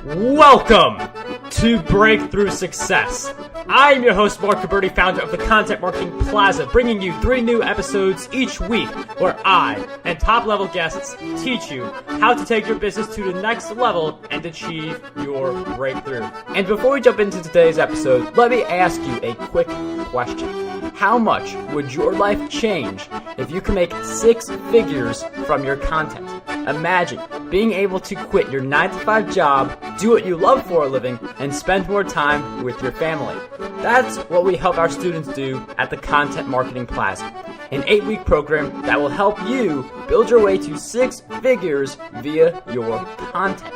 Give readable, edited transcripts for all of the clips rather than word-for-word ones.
Welcome to Breakthrough Success. I am your host, Marc Guberti, founder of the Content Marketing Plaza, bringing you 3 new episodes each week where I and top-level guests teach you how to take your business to the next level and achieve your breakthrough. And before we jump into today's episode, let me ask you a quick question. How much would your life change if you could make 6 figures from your content? Imagine being able to quit your 9-to-5 job, do what you love for a living, and spend more time with your family. That's what we help our students do at the Content Marketing Plaza, an 8-week program that will help you build your way to 6 figures via your content.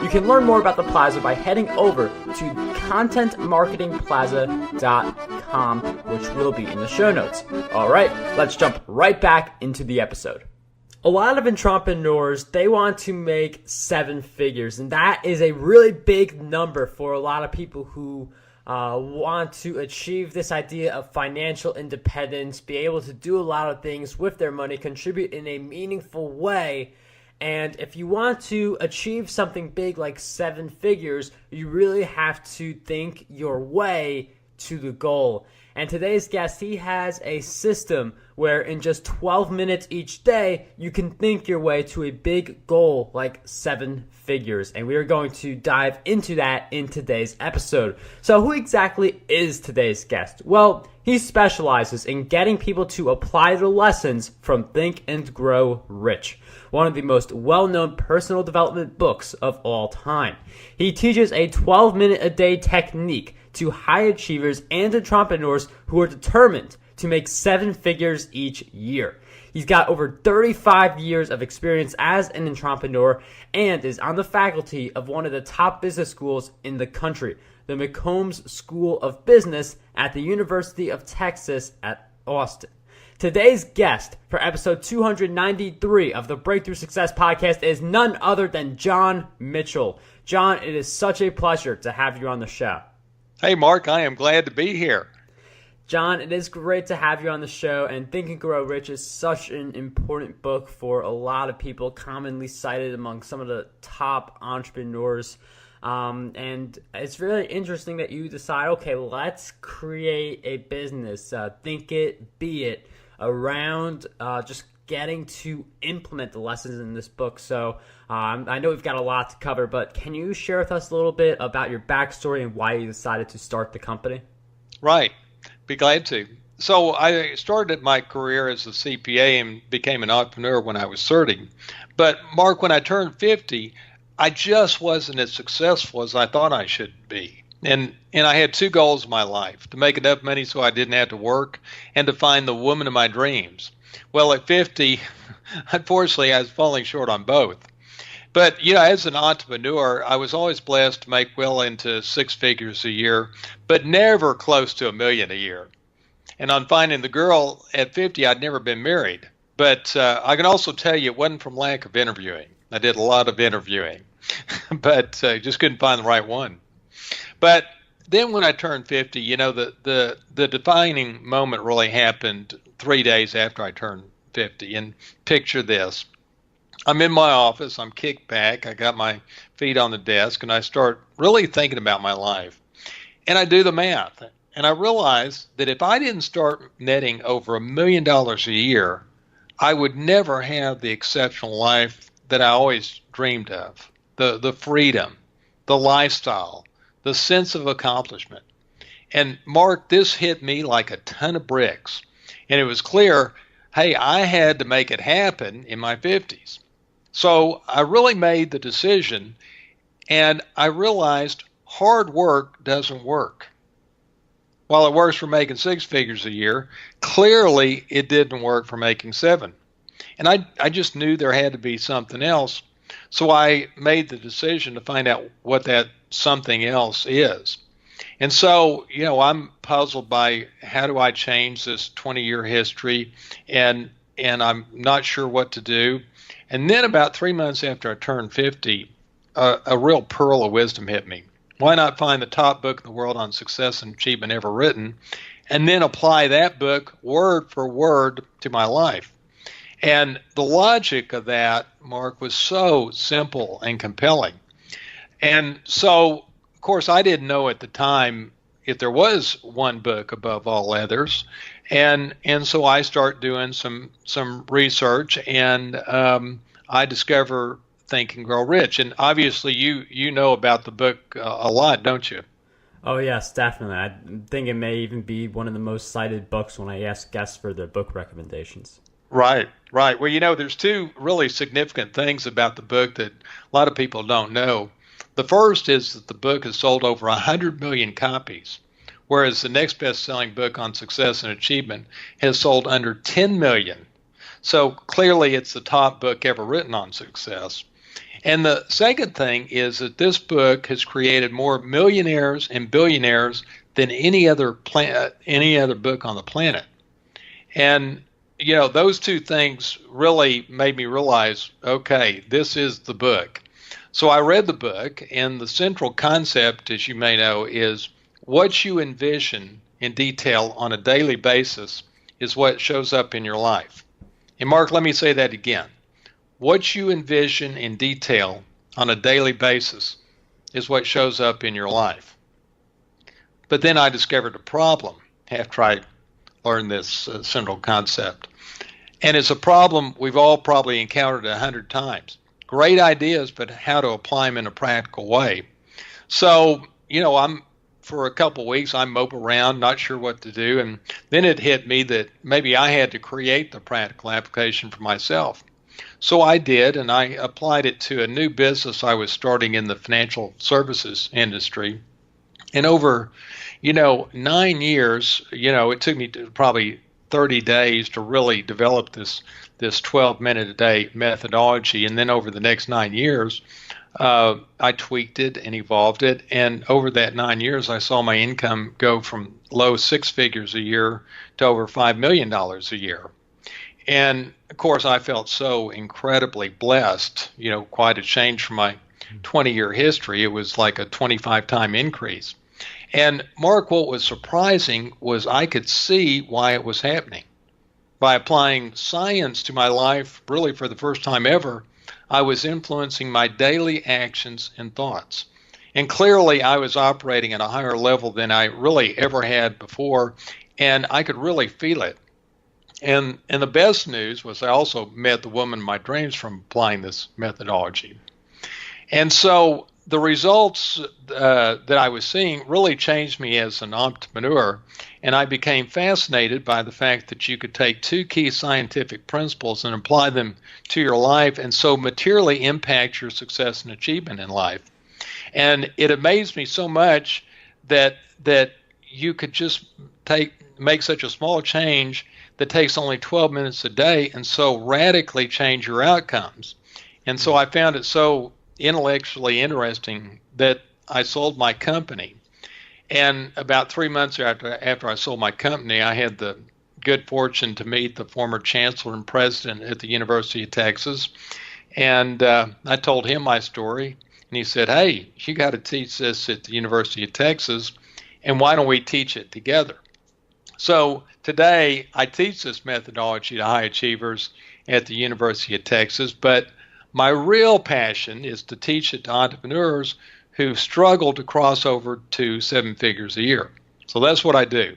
You can learn more about the Plaza by heading over to contentmarketingplaza.com, which will be in the show notes. All right, let's jump right back into the episode. A lot of entrepreneurs, they want to make 7 figures, and that is a really big number for a lot of people who want to achieve this idea of financial independence, be able to do a lot of things with their money, contribute in a meaningful way. And if you want to achieve something big like 7 figures, you really have to think your way to the goal. And today's guest, he has a system where in just 12 minutes each day, you can think your way to a big goal like 7 figures. And we are going to dive into that in today's episode. So who exactly is today's guest? Well, he specializes in getting people to apply the lessons from Think and Grow Rich, one of the most well-known personal development books of all time. He teaches a 12-minute-a-day technique to high achievers and entrepreneurs who are determined to make 7 figures each year. He's got over 35 years of experience as an entrepreneur and is on the faculty of one of the top business schools in the country, the McCombs School of Business at the University of Texas at Austin. Today's guest for episode 293 of the Breakthrough Success Podcast is none other than John Mitchell. John, it is such a pleasure to have you on the show. Hey, Mark, I am glad to be here. John, it is great to have you on the show, and Think and Grow Rich is such an important book for a lot of people, commonly cited among some of the top entrepreneurs. And it's really interesting that you decide, okay, let's create a business, think it, be it, around just getting to implement the lessons in this book. So I know we've got a lot to cover, but can you share with us a little bit about your backstory and why you decided to start the company? Right. Be glad to. So I started my career as a CPA and became an entrepreneur when I was 30. But Mark, when I turned 50, I just wasn't as successful as I thought I should be. And I had 2 goals in my life: to make enough money so I didn't have to work, and to find the woman of my dreams. Well, at 50, unfortunately, I was falling short on both. But, as an entrepreneur, I was always blessed to make well into 6 figures a year, but never close to $1 million a year. And on finding the girl at 50, I'd never been married. But I can also tell you it wasn't from lack of interviewing. I did a lot of interviewing, but just couldn't find the right one. But then when I turned 50, the defining moment really happened 3 days after I turned 50. And picture this. I'm in my office, I'm kicked back, I got my feet on the desk, and I start really thinking about my life. And I do the math, and I realize that if I didn't start netting over $1 million a year, I would never have the exceptional life that I always dreamed of. The freedom, the lifestyle, the sense of accomplishment. And Mark, this hit me like a ton of bricks. And it was clear, hey, I had to make it happen in my 50s. So I really made the decision, and I realized hard work doesn't work. While it works for making 6 figures a year, clearly it didn't work for making 7. And I just knew there had to be something else. So I made the decision to find out what that something else is. And so, I'm puzzled by how do I change this 20-year history, and I'm not sure what to do. And then about 3 months after I turned 50, a real pearl of wisdom hit me. Why not find the top book in the world on success and achievement ever written, and then apply that book word for word to my life? And the logic of that, Mark, was so simple and compelling. And so, of course, I didn't know at the time if there was one book above all others. And so I start doing some research, and I discover Think and Grow Rich. And obviously, you know about the book a lot, don't you? Oh yes, definitely. I think it may even be one of the most cited books when I ask guests for their book recommendations. Right, right. Well, there's two really significant things about the book that a lot of people don't know. The first is that the book has sold over 100 million copies, whereas the next best-selling book on success and achievement has sold under 10 million. So clearly it's the top book ever written on success. And the second thing is that this book has created more millionaires and billionaires than any other book on the planet. And those two things really made me realize, okay, this is the book. So I read the book, and the central concept, as you may know, is what you envision in detail on a daily basis is what shows up in your life. And Mark, let me say that again. What you envision in detail on a daily basis is what shows up in your life. But then I discovered a problem after I learned this central concept. And it's a problem we've all probably encountered 100 times. Great ideas, but how to apply them in a practical way. So, for a couple of weeks, I mope around, not sure what to do. And then it hit me that maybe I had to create the practical application for myself. So I did, and I applied it to a new business I was starting in the financial services industry. And over, 9 years, it took me probably 30 days to really develop this 12-minute a day methodology. And then over the next 9 years, I tweaked it and evolved it. And over that 9 years, I saw my income go from low six figures a year to over $5 million a year. And of course, I felt so incredibly blessed, quite a change from my 20-year history. It was like a 25-time increase. And Mark, what was surprising was I could see why it was happening. By applying science to my life, really for the first time ever, I was influencing my daily actions and thoughts. And clearly, I was operating at a higher level than I really ever had before, and I could really feel it. And the best news was I also met the woman of my dreams from applying this methodology. And so the results that I was seeing really changed me as an entrepreneur, and I became fascinated by the fact that you could take two key scientific principles and apply them to your life and so materially impact your success and achievement in life. And it amazed me so much that you could just make such a small change that takes only 12 minutes a day and so radically change your outcomes. And so I found it so intellectually interesting that I sold my company. And about 3 months after I sold my company, I had the good fortune to meet the former chancellor and president at the University of Texas. And I told him my story. And he said, hey, you got to teach this at the University of Texas. And why don't we teach it together? So today, I teach this methodology to high achievers at the University of Texas, but my real passion is to teach it to entrepreneurs who struggle to cross over to seven figures a year. So that's what I do.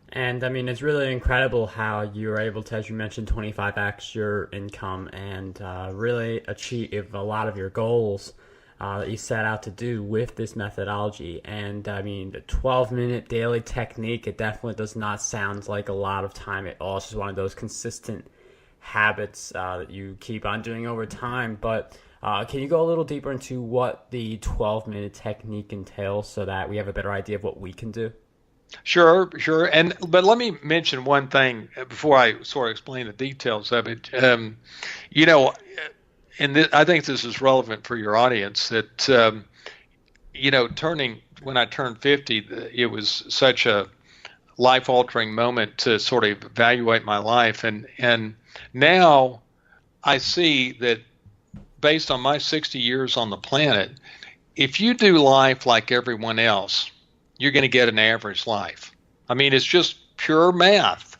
And I mean, it's really incredible how you're able to, as you mentioned, 25x your income and really achieve a lot of your goals that you set out to do with this methodology. And I mean, the 12-minute daily technique, it definitely does not sound like a lot of time at all. It's just one of those consistent habits that you keep on doing over time. But can you go a little deeper into what the 12-minute technique entails so that we have a better idea of what we can do? Sure. But let me mention one thing before I sort of explain the details of it. I think this is relevant for your audience that, when I turned 50, it was such a life-altering moment to sort of evaluate my life. And now I see that based on my 60 years on the planet, if you do life like everyone else, you're going to get an average life. I mean, it's just pure math.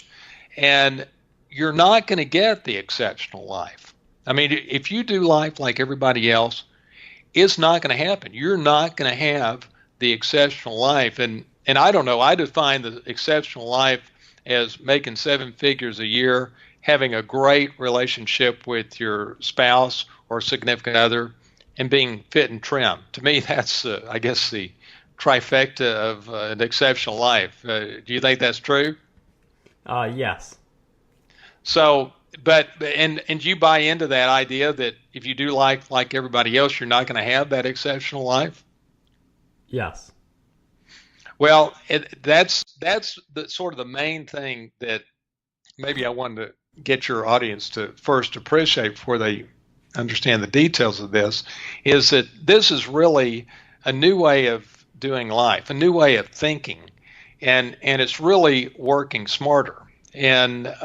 And you're not going to get the exceptional life. I mean, if you do life like everybody else, it's not going to happen. You're not going to have the exceptional life. And I don't know, I define the exceptional life as making 7 figures a year, having a great relationship with your spouse or significant other, and being fit and trim. To me, that's, I guess, the trifecta of an exceptional life. Do you think that's true? Yes. So, and do you buy into that idea that if you do life like everybody else, you're not going to have that exceptional life? Yes. Well, that's the sort of the main thing that maybe I wanted to get your audience to first appreciate before they understand the details of this, is that this is really a new way of doing life, a new way of thinking, and it's really working smarter. And this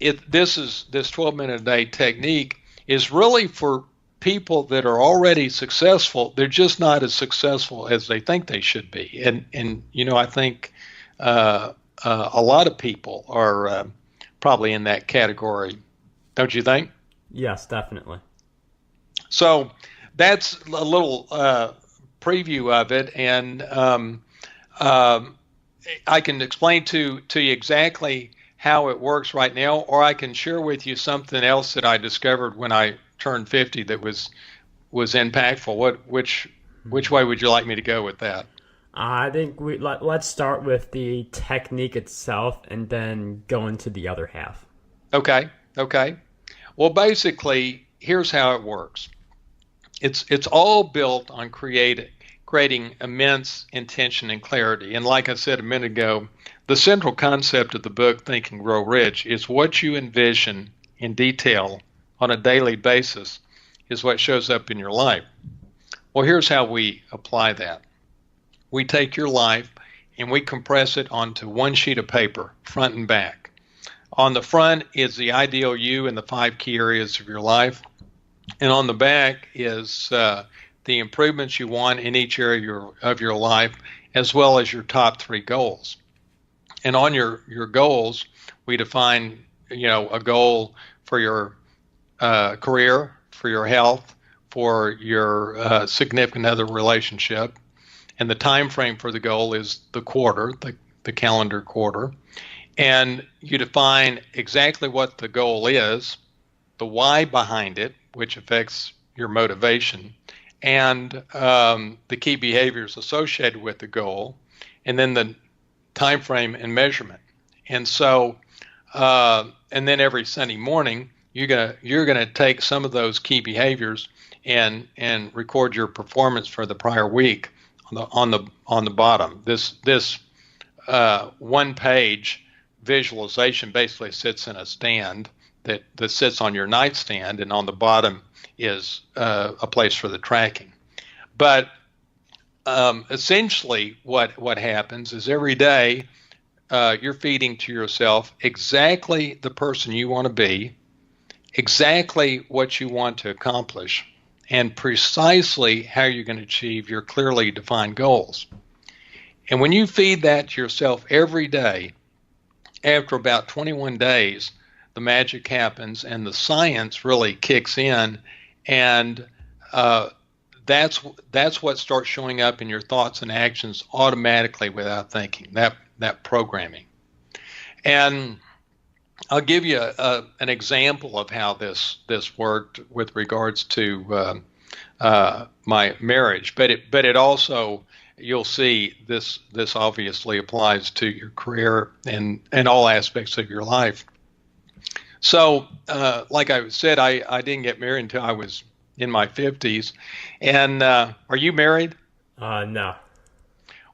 12-minute a day technique is really for people that are already successful. They're just not as successful as they think they should be. And I think a lot of people are probably in that category. Don't you think? Yes, definitely. So that's a little preview of it, and I can explain to you exactly how it works right now, or I can share with you something else that I discovered when I turned 50 that was impactful. Which way would you like me to go with that? I think let's start with the technique itself and then go into the other half. Okay. Well, basically, here's how it works. It's all built on creating immense intention and clarity. And like I said a minute ago, the central concept of the book, Think and Grow Rich, is what you envision in detail on a daily basis is what shows up in your life. Well, here's how we apply that. We take your life and we compress it onto one sheet of paper, front and back. On the front is the ideal you and the 5 key areas of your life. And on the back is the improvements you want in each area of your life, as well as your top 3 goals. And on your goals, we define, a goal for your career, for your health, for your significant other relationship. And the time frame for the goal is the quarter, the calendar quarter. And you define exactly what the goal is, the why behind it, which affects your motivation, and the key behaviors associated with the goal, and then the time frame and measurement. And so, and then every Sunday morning, you're gonna take some of those key behaviors and record your performance for the prior week on the bottom. This 1-page visualization basically sits in a stand that sits on your nightstand, and on the bottom is a place for the tracking. But essentially what happens is every day you're feeding to yourself exactly the person you want to be, exactly what you want to accomplish, and precisely how you're going to achieve your clearly defined goals. And when you feed that to yourself every day, after about 21 days, the magic happens and the science really kicks in, and that's what starts showing up in your thoughts and actions automatically without thinking, that programming. And I'll give you an example of how this worked with regards to my marriage, but it also, you'll see this obviously applies to your career and all aspects of your life. So, like I said, I didn't get married until I was in my 50s. And are you married? No.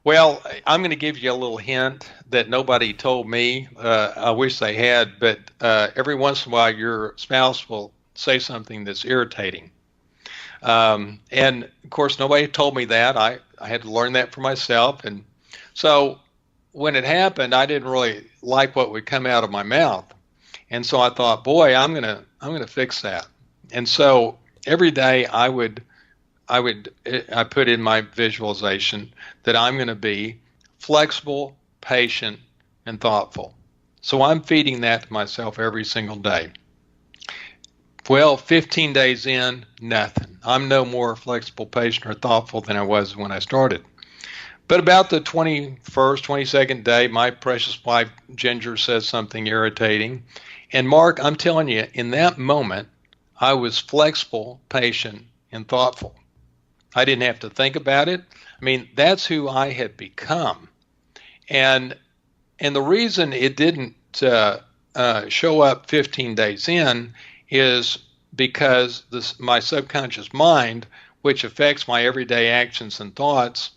Well, I'm going to give you a little hint that nobody told me. I wish they had, but every once in a while your spouse will say something that's irritating. And of course, nobody told me that. I had to learn that for myself. And so when it happened, I didn't really like what would come out of my mouth. And so I thought, boy, I'm gonna fix that. And so every day I put in my visualization that I'm going to be flexible, patient, and thoughtful. So I'm feeding that to myself every single day. Well, 15 days in, nothing. I'm no more flexible, patient, or thoughtful than I was when I started. But about the 21st, 22nd day, my precious wife, Ginger, says something irritating. And Mark, I'm telling you, in that moment, I was flexible, patient, and thoughtful. I didn't have to think about it. I mean, that's who I had become. And the reason it didn't show up 15 days in is because my subconscious mind, which affects my everyday actions and thoughts,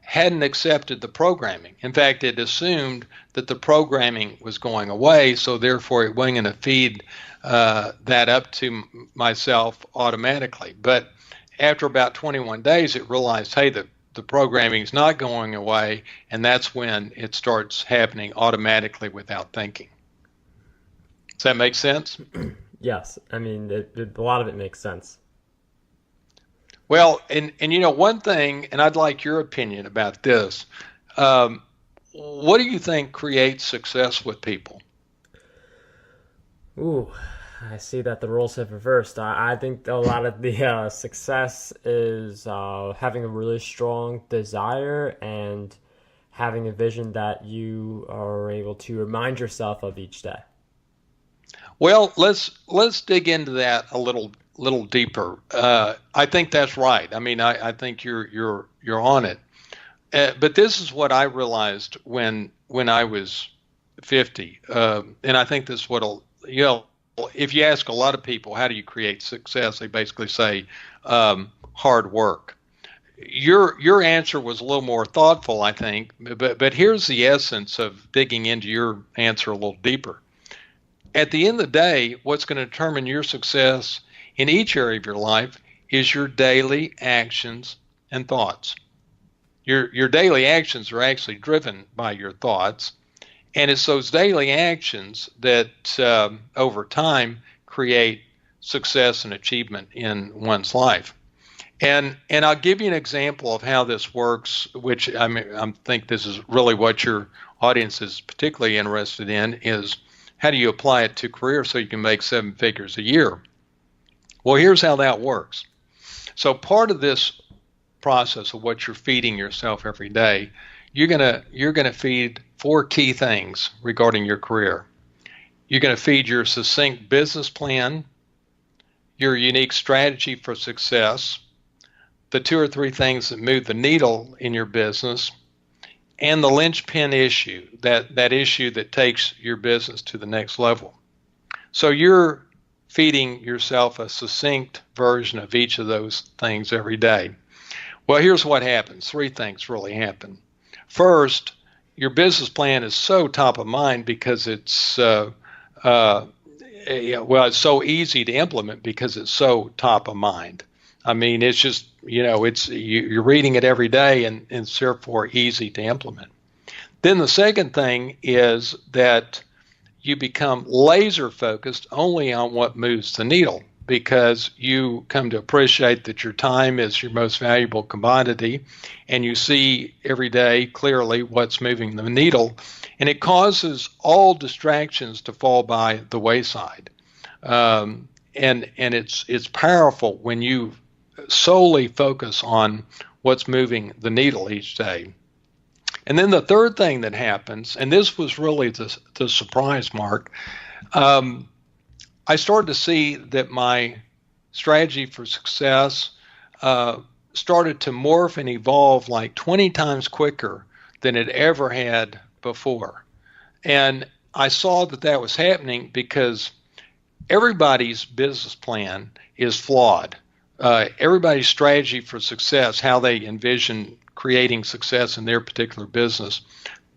hadn't accepted the programming. In fact, it assumed that the programming was going away, so therefore it wasn't going to feed that up to myself automatically. But after about 21 days, it realized, hey, the programming is not going away, and that's when it starts happening automatically without thinking. Does that make sense? Yes. I mean, a lot of it makes sense. Well, and one thing, and I'd like your opinion about this. What do you think creates success with people? Ooh, I see that the roles have reversed. I think a lot of the success is having a really strong desire and having a vision that you are able to remind yourself of each day. Well, let's dig into that a little deeper. I think that's right. I mean, I think you're on it. But this is what I realized when I was 50, and I think this is what'll if you ask a lot of people how do you create success, they basically say hard work. Your answer was a little more thoughtful, I think. But here's the essence of digging into your answer a little deeper. At the end of the day, what's going to determine your success in each area of your life is your daily actions and thoughts. Your daily actions are actually driven by your thoughts, and it's those daily actions that over time create success and achievement in one's life. And I'll give you an example of how this works, which I think this is really what your audience is particularly interested in, is how do you apply it to career so you can make 7 figures a year? Well, here's how that works. So part of this process of what you're feeding yourself every day, you're gonna feed 4 key things regarding your career. You're gonna feed your succinct business plan, your unique strategy for success, the 2 or 3 things that move the needle in your business, and the linchpin issue, that issue that takes your business to the next level. So you're feeding yourself a succinct version of each of those things every day. Well, here's what happens. 3 things really happen. First, your business plan is so top of mind because it's so easy to implement because it's so top of mind. I mean, it's just, you're reading it every day and it's therefore easy to implement. Then the second thing is that you become laser focused only on what moves the needle because you come to appreciate that your time is your most valuable commodity and you see every day clearly what's moving the needle, and it causes all distractions to fall by the wayside. And it's powerful when you solely focus on what's moving the needle each day. And then the third thing that happens, and this was really the surprise, Mark, I started to see that my strategy for success started to morph and evolve like 20 times quicker than it ever had before. And I saw that was happening because everybody's business plan is flawed. Everybody's strategy for success, how they envision creating success in their particular business,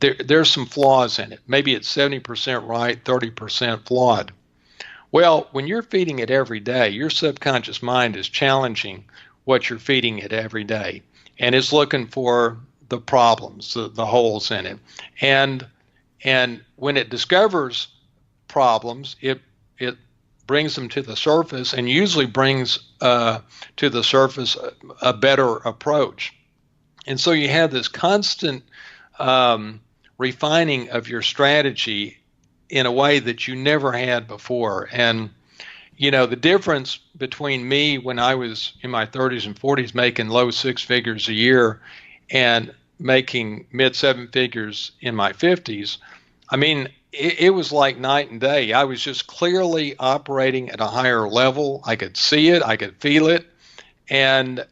there's some flaws in it. Maybe it's 70% right, 30% flawed. Well, when you're feeding it every day, your subconscious mind is challenging what you're feeding it every day, and it's looking for the problems, the holes in it. And when it discovers problems, it brings them to the surface and usually brings to the surface a better approach. And so you have this constant refining of your strategy in a way that you never had before. And, the difference between me when I was in my 30s and 40s making low six figures a year and making mid seven figures in my 50s, I mean, it was like night and day. I was just clearly operating at a higher level. I could see it, I could feel it, and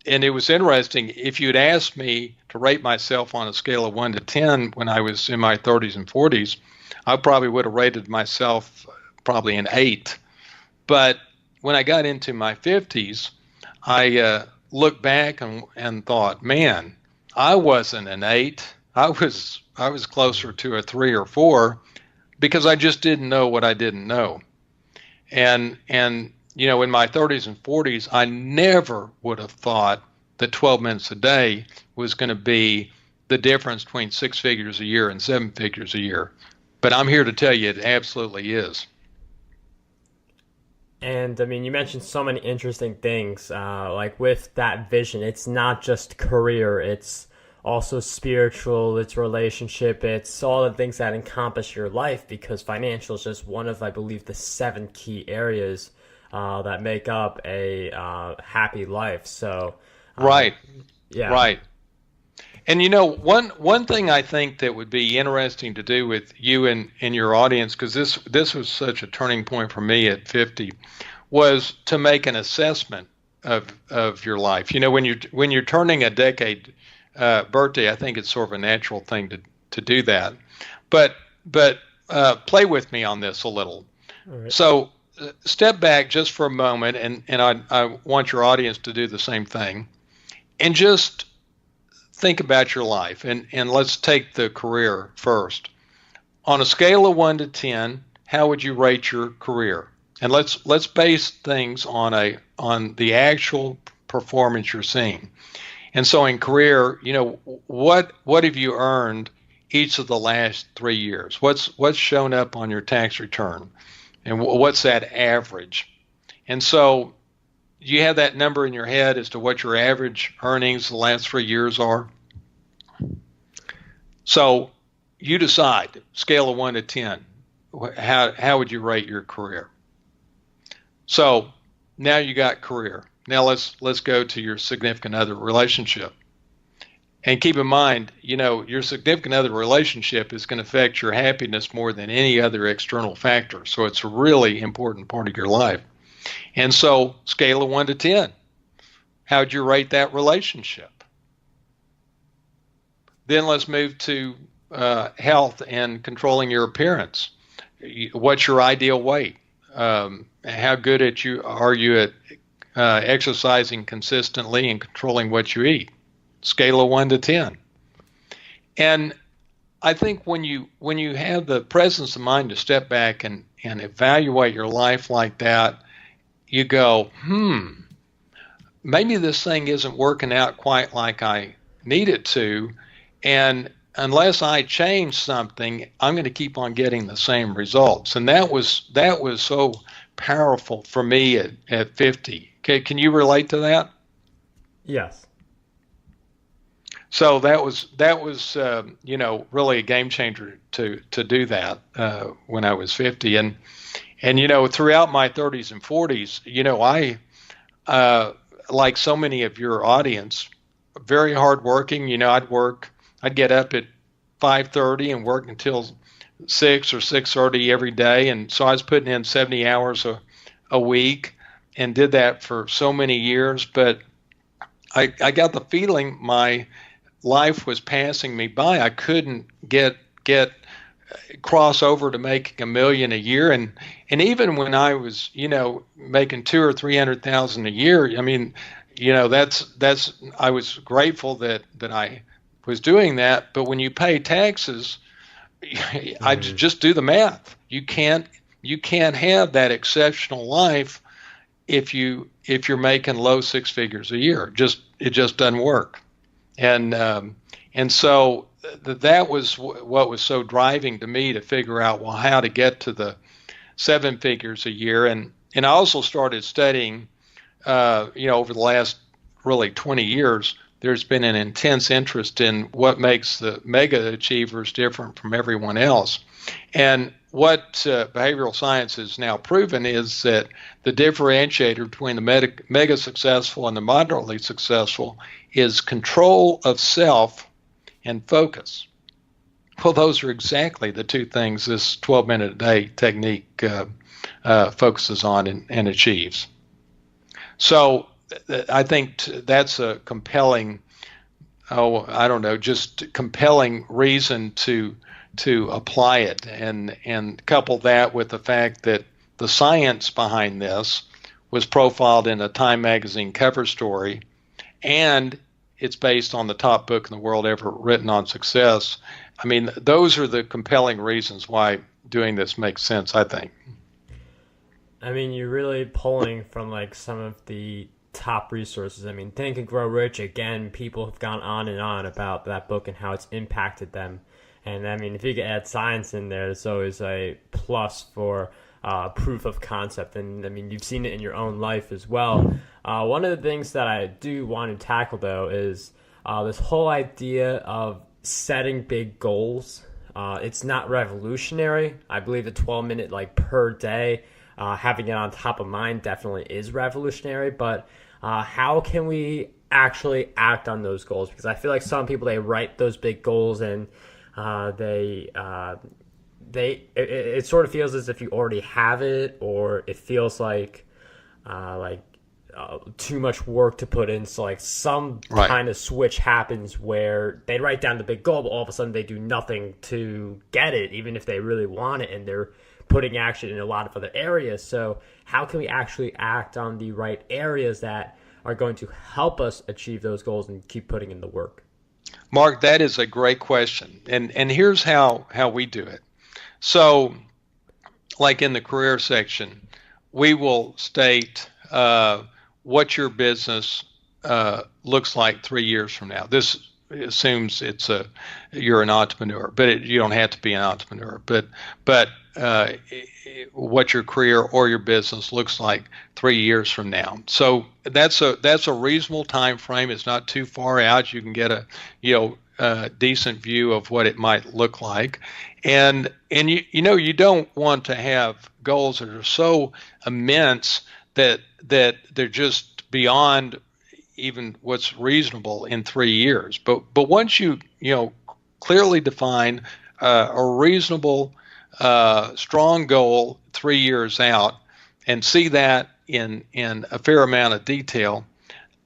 it was interesting. If you'd asked me to rate myself on a scale of 1 to 10 when I was in my 30s and 40s, I probably would have rated myself probably an 8. But when I got into my 50s, I looked back and thought, man, I wasn't an 8. I was closer to a 3 or 4 because I just didn't know what I didn't know. And in my 30s and 40s, I never would have thought that 12 minutes a day was going to be the difference between 6 figures a year and 7 figures a year. But I'm here to tell you it absolutely is. And I mean, you mentioned so many interesting things, like with that vision. It's not just career, it's also spiritual, it's relationship, it's all the things that encompass your life, because financial is just one of, I believe, the 7 key areas that make up a happy life. So, right. Yeah. Right. And one thing I think that would be interesting to do with you and your audience, because this was such a turning point for me at 50, was to make an assessment of your life. When you're turning a decade birthday, I think it's sort of a natural thing to do that. But play with me on this a little. All right. So step back just for a moment, and I want your audience to do the same thing, and just think about your life, and let's take the career first. On a scale of 1 to 10, how would you rate your career? And let's base things on the actual performance you're seeing. And so in career, what have you earned each of the last 3 years? What's shown up on your tax return, and what's that average? And so you have that number in your head as to what your average earnings the last 3 years are. So you decide, scale of 1 to 10, how would you rate your career? So now you got career. Now let's go to your significant other relationship. And keep in mind, your significant other relationship is going to affect your happiness more than any other external factor. So it's a really important part of your life. And so, scale of 1 to 10, how'd you rate that relationship? Then let's move to health and controlling your appearance. What's your ideal weight? How good are you at exercising consistently and controlling what you eat? Scale of 1 to 10. And I think when you have the presence of mind to step back and evaluate your life like that, you go, maybe this thing isn't working out quite like I need it to, and unless I change something, I'm going to keep on getting the same results. And that was so powerful for me at 50. Okay, can you relate to that? Yes. So that was really a game changer to do that when I was 50, and throughout my 30s and 40s, I like so many of your audience, very hardworking. I'd get up at 5:30 and work until 6 or 6:30 every day, and so I was putting in 70 hours a week, and did that for so many years. But I got the feeling my life was passing me by. I couldn't get cross over to making $1 million a year, and even when I was making $200,000 or $300,000 a year, I mean, that's I was grateful that I was doing that. But when you pay taxes, I just do the math. You can't have that exceptional life if you're making low 6 figures a year. It just doesn't work. And so that was what was so driving to me to figure out, well, how to get to the 7 figures a year. And I also started studying, over the last really 20 years, there's been an intense interest in what makes the mega achievers different from everyone else. And what behavioral science has now proven is that the differentiator between the mega successful and the moderately successful is control of self and focus. Well, those are exactly the two things this 12-minute-a-day technique focuses on and achieves. So I think that's a compelling, just compelling reason to apply it, and couple that with the fact that the science behind this was profiled in a Time magazine cover story, and it's based on the top book in the world ever written on success. I mean, those are the compelling reasons why doing this makes sense, I think. I mean, you're really pulling from like some of the top resources. I mean, Think and Grow Rich, again, people have gone on and on about that book and how it's impacted them. And I mean, if you could add science in there, it's always a plus for proof of concept. And I mean, you've seen it in your own life as well. One of the things that I do want to tackle, though, is this whole idea of setting big goals. It's not revolutionary. I believe the 12-minute like per day, having it on top of mind definitely is revolutionary. But how can we actually act on those goals? Because I feel like some people, they write those big goals and it sort of feels as if you already have it, or it feels like too much work to put in. So like some kind of switch happens where they write down the big goal, but all of a sudden they do nothing to get it, even if they really want it, and they're putting action in a lot of other areas. So how can we actually act on the right areas that are going to help us achieve those goals and keep putting in the work? Mark, that is a great question. And here's how we do it. So like in the career section, we will state what your business looks like 3 years from now. This assumes you're an entrepreneur, but you don't have to be an entrepreneur. But what your career or your business looks like 3 years from now. So that's a reasonable time frame. It's not too far out. You can get a decent view of what it might look like. And you don't want to have goals that are so immense that they're just beyond even what's reasonable in 3 years. But once you clearly define a reasonable, strong goal 3 years out and see that in a fair amount of detail,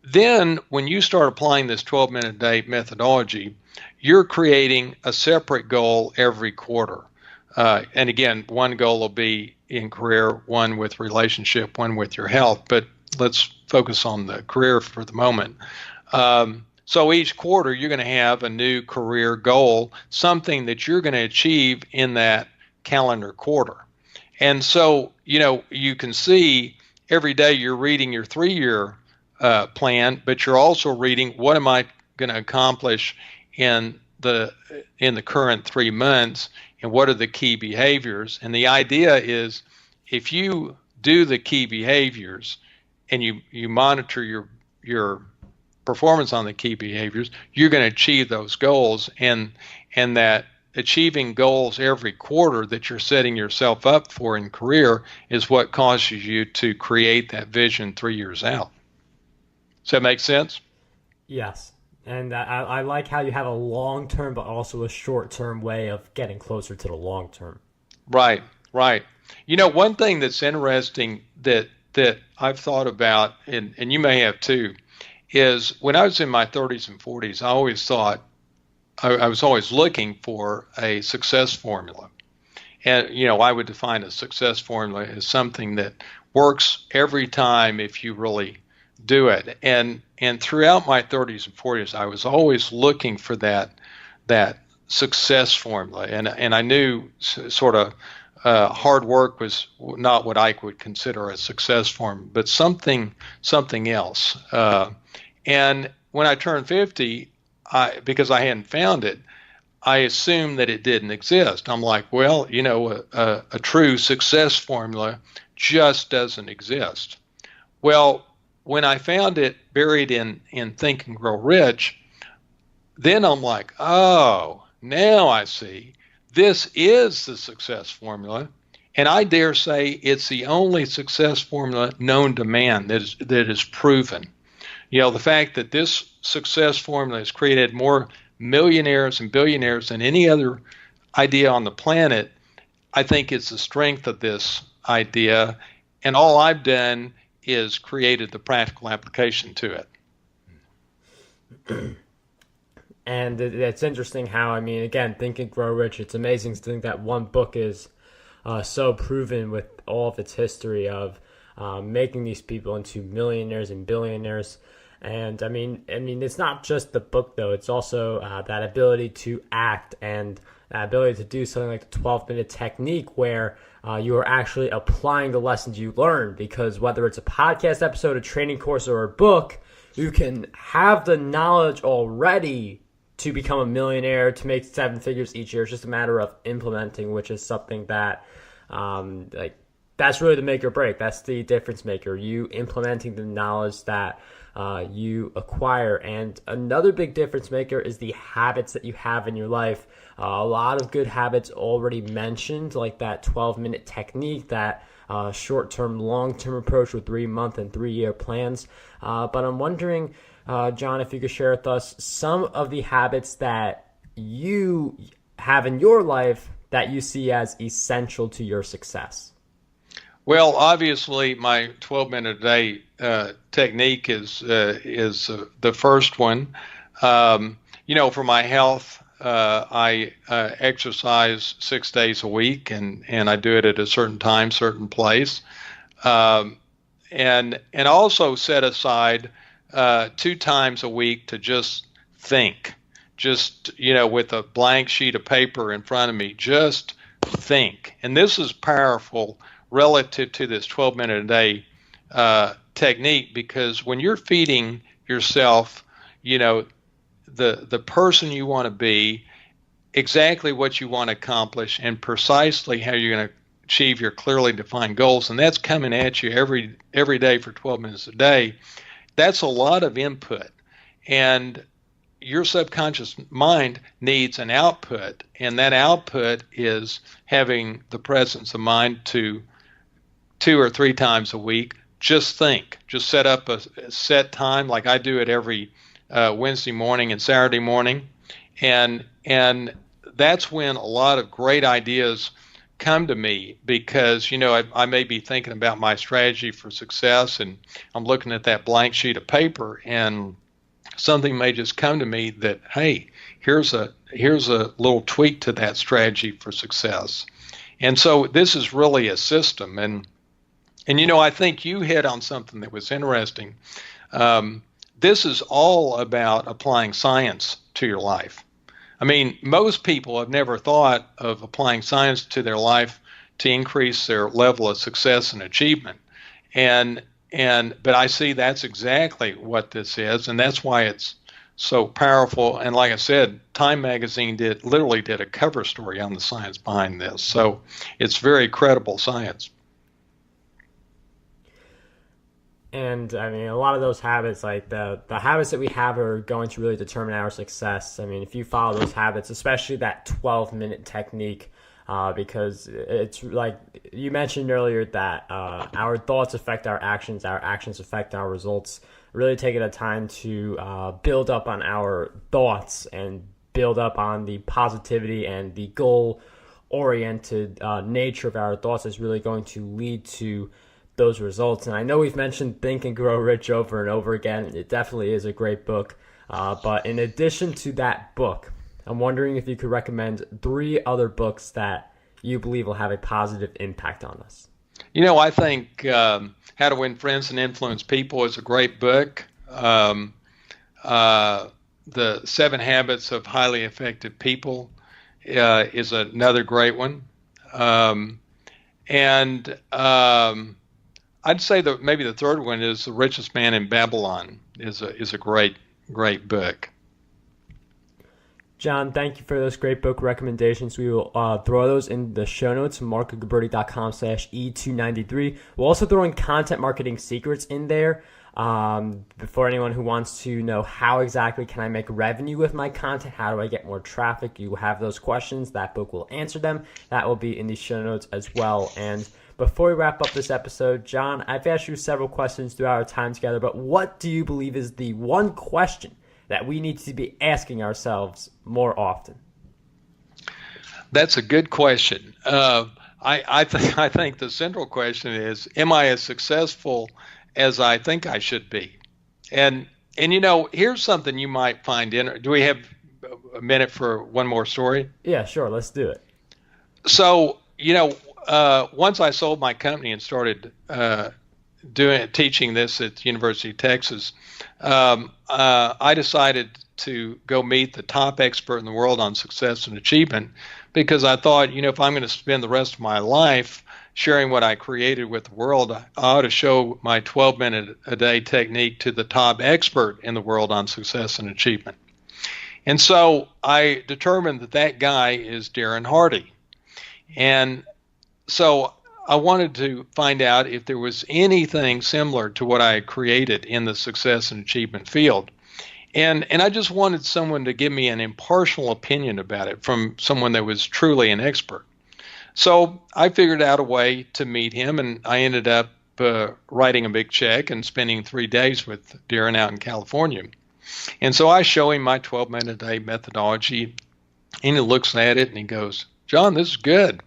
then when you start applying this 12-minute-a-day methodology, you're creating a separate goal every quarter. And again, one goal will be in career, one with relationship, one with your health. But let's focus on the career for the moment. So each quarter, you're going to have a new career goal, something that you're going to achieve in that calendar quarter. And so, you can see every day you're reading your 3-year plan, but you're also reading, what am I going to accomplish in the current 3 months, and what are the key behaviors? And the idea is, if you do the key behaviors and you monitor your performance on the key behaviors, you're going to achieve those goals, and that achieving goals every quarter that you're setting yourself up for in career is what causes you to create that vision 3 years out. Does that make sense? Yes. And I like how you have a long-term but also a short-term way of getting closer to the long-term. Right. One thing that's interesting that I've thought about, and you may have too, is when I was in my 30s and 40s, I always thought, I was always looking for a success formula. And, I would define a success formula as something that works every time if you really do it. And throughout my 30s and 40s, I was always looking for that success formula. And I knew sort of hard work was not what I would consider a success formula, but something else. And when I turned 50, because I hadn't found it, I assumed that it didn't exist. I'm like, well, a true success formula just doesn't exist. Well, when I found it buried in Think and Grow Rich, then I'm like, oh, now I see. This is the success formula. And I dare say it's the only success formula known to man that is proven. The fact that this success formula has created more millionaires and billionaires than any other idea on the planet, I think is the strength of this idea. And all I've done is created the practical application to it. And it's interesting how, again, Think and Grow Rich, it's amazing to think that one book is so proven with all of its history of making these people into millionaires and billionaires. And it's not just the book, though. It's also that ability to act and that ability to do something like the 12-minute technique where you are actually applying the lessons you learn. Because whether it's a podcast episode, a training course, or a book, you can have the knowledge already to become a millionaire, to make 7 figures each year. It's just a matter of implementing, which is something that, that's really the make or break. That's the difference maker. You implementing the knowledge that you acquire. And another big difference maker is the habits that you have in your life. A lot of good habits already mentioned, like that 12-minute technique, that short-term, long-term approach with 3-month and 3-year plans. But I'm wondering, John, if you could share with us some of the habits that you have in your life that you see as essential to your success. Well, obviously, my 12-minute a day technique is the first one. For my health, I exercise 6 days a week, and I do it at a certain time, certain place, and also set aside 2 times a week to just think, with a blank sheet of paper in front of me, just think. And this is powerful relative to this 12-minute a day technique, because when you're feeding yourself, the person you want to be, exactly what you want to accomplish, and precisely how you're going to achieve your clearly defined goals, and that's coming at you every day for 12 minutes a day, that's a lot of input. And your subconscious mind needs an output, and that output is having the presence of mind to 2 or 3 times a week just think. Just set up a set time, like I do it every Wednesday morning and Saturday morning, and that's when a lot of great ideas come to me, because I may be thinking about my strategy for success, and I'm looking at that blank sheet of paper, and something may just come to me that, hey, here's a little tweak to that strategy for success. And so this is really a system, and I think you hit on something that was interesting. This is all about applying science to your life. Most people have never thought of applying science to their life to increase their level of success and achievement. But I see that's exactly what this is, and that's why it's so powerful. And like I said, Time Magazine literally did a cover story on the science behind this. So it's very credible science. And a lot of those habits, like the habits that we have, are going to really determine our success. If you follow those habits, especially that 12-minute technique, because it's like you mentioned earlier that our thoughts affect our actions affect our results. Really taking the time to build up on our thoughts and build up on the positivity and the goal-oriented nature of our thoughts is really going to lead to those results. And I know we've mentioned Think and Grow Rich over and over again. It definitely is a great book. But in addition to that book, I'm wondering if you could recommend 3 other books that you believe will have a positive impact on us. I think How to Win Friends and Influence People is a great book. The 7 Habits of Highly Effective People is another great one. I'd say that maybe the third one is The Richest Man in Babylon is a great book. John, thank you for those great book recommendations. We will throw those in the show notes, marc@guberti.com/E293. We'll also throw in content marketing secrets in there. For anyone who wants to know how exactly can I make revenue with my content, how do I get more traffic, you have those questions, that book will answer them. That will be in the show notes as well. And before we wrap up this episode, John, I've asked you several questions throughout our time together, but what do you believe is the one question that we need to be asking ourselves more often? That's a good question. I think the central question is, am I as successful as I think I should be? And here's something you might find do we have a minute for one more story? Yeah, sure. Let's do it. So, once I sold my company and started teaching this at the University of Texas, I decided to go meet the top expert in the world on success and achievement, because I thought, if I'm going to spend the rest of my life sharing what I created with the world, I ought to show my 12-minute-a-day technique to the top expert in the world on success and achievement. And so I determined that guy is Darren Hardy. And so I wanted to find out if there was anything similar to what I had created in the success and achievement field. And I just wanted someone to give me an impartial opinion about it from someone that was truly an expert. So I figured out a way to meet him, and I ended up writing a big check and spending 3 days with Darren out in California. And so I show him my 12-minute-a-day methodology, and he looks at it and he goes, "John, this is good."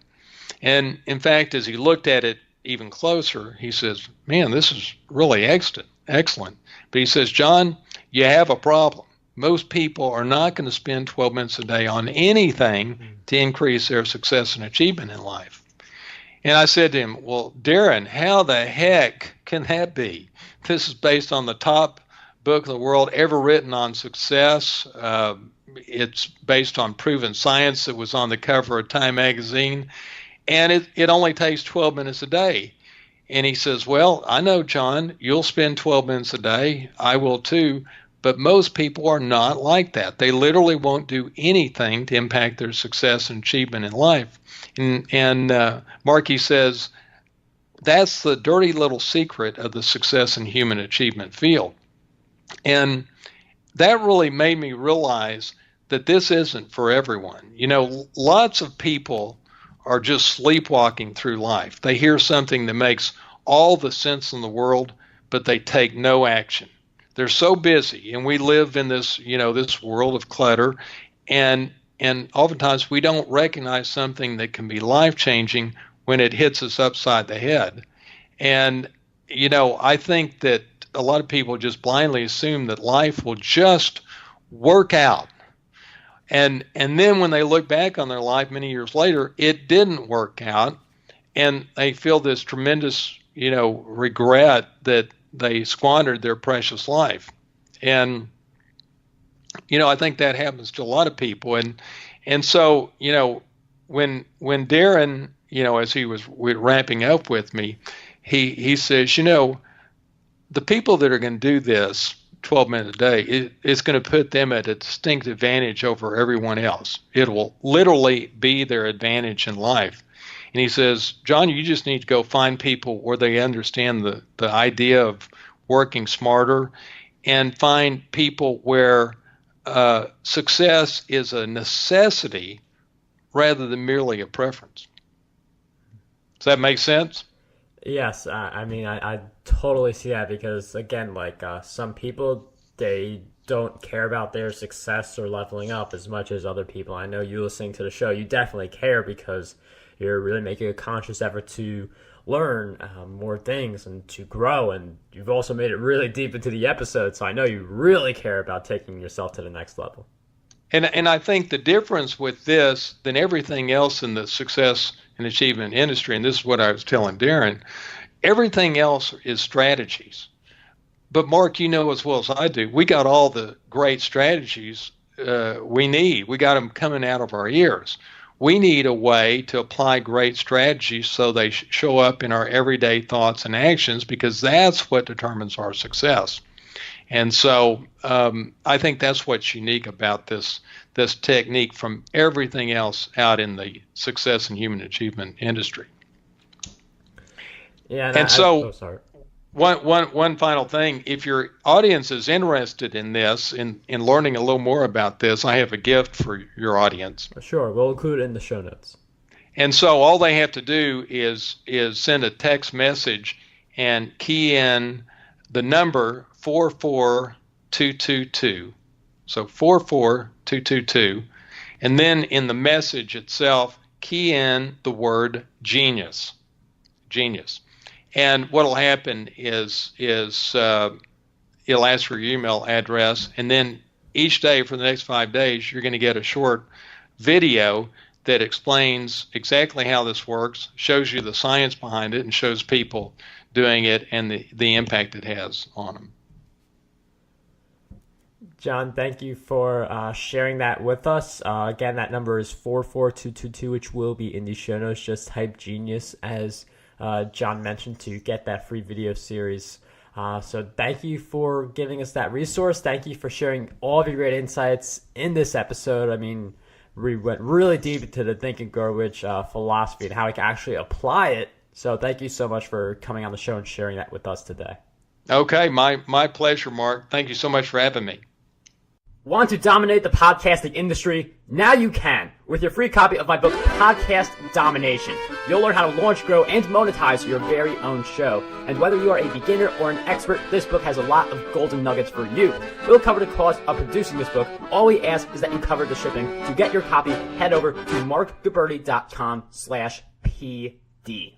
And in fact, as he looked at it even closer, he says, "Man, this is really excellent. But he says, "John, you have a problem. Most people are not going to spend 12 minutes a day on anything to increase their success and achievement in life." And I said to him, "Well, Darren, how the heck can that be? This is based on the top book in the world ever written on success. It's based on proven science that was on the cover of Time magazine. And it only takes 12 minutes a day." And he says, "Well, I know, John, you'll spend 12 minutes a day. I will too. But most people are not like that. They literally won't do anything to impact their success and achievement in life." And Marc, he says, that's the dirty little secret of the success and human achievement field. And that really made me realize that this isn't for everyone. Lots of people are just sleepwalking through life. They hear something that makes all the sense in the world, but they take no action. They're so busy, and we live in this, this world of clutter, and oftentimes we don't recognize something that can be life-changing when it hits us upside the head. And, I think that a lot of people just blindly assume that life will just work out. And then when they look back on their life many years later, it didn't work out, and they feel this tremendous, regret that they squandered their precious life. And, I think that happens to a lot of people. And so, when Darren, as he was wrapping up with me, he says, the people that are going to do this 12 minutes a day, it's going to put them at a distinct advantage over everyone else. It will literally be their advantage in life. And he says, "John, you just need to go find people where they understand the idea of working smarter, and find people where success is a necessity rather than merely a preference." Does that make sense? Yes, I totally see that, because again, some people, they don't care about their success or leveling up as much as other people. I know you listening to the show, you definitely care because you're really making a conscious effort to learn more things and to grow, and you've also made it really deep into the episode, so I know you really care about taking yourself to the next level. And I think the difference with this than everything else in the success and achievement industry, and this is what I was telling Darren, everything else is strategies. But Marc, as well as I do, we got all the great strategies we need. We got them coming out of our ears. We need a way to apply great strategies so they show up in our everyday thoughts and actions, because that's what determines our success. And so I think that's what's unique about this technique from everything else out in the success and human achievement industry. Yeah, and so, sorry. One final thing. If your audience is interested in this, in learning a little more about this, I have a gift for your audience. Sure, we'll include it in the show notes. And so all they have to do is send a text message and key in the number 44222. So 44222. And then in the message itself, key in the word genius. Genius. And what will happen is it'll ask for your email address, and then each day for the next 5 days, you're going to get a short video that explains exactly how this works, shows you the science behind it, and shows people doing it and the impact it has on them. John, thank you for sharing that with us. Again, that number is 44222, which will be in the show notes. Just type genius, as John mentioned, to get that free video series. So thank you for giving us that resource. Thank you for sharing all of your great insights in this episode. I mean, we went really deep into the Think and Grow Rich philosophy and how we can actually apply it. So thank you so much for coming on the show and sharing that with us today. Okay, my pleasure, Mark. Thank you so much for having me. Want to dominate the podcasting industry? Now you can, with your free copy of my book, Podcast Domination. You'll learn how to launch, grow, and monetize your very own show. And whether you are a beginner or an expert, this book has a lot of golden nuggets for you. We'll cover the cost of producing this book. All we ask is that you cover the shipping. To get your copy, head over to markguberti.com/PD.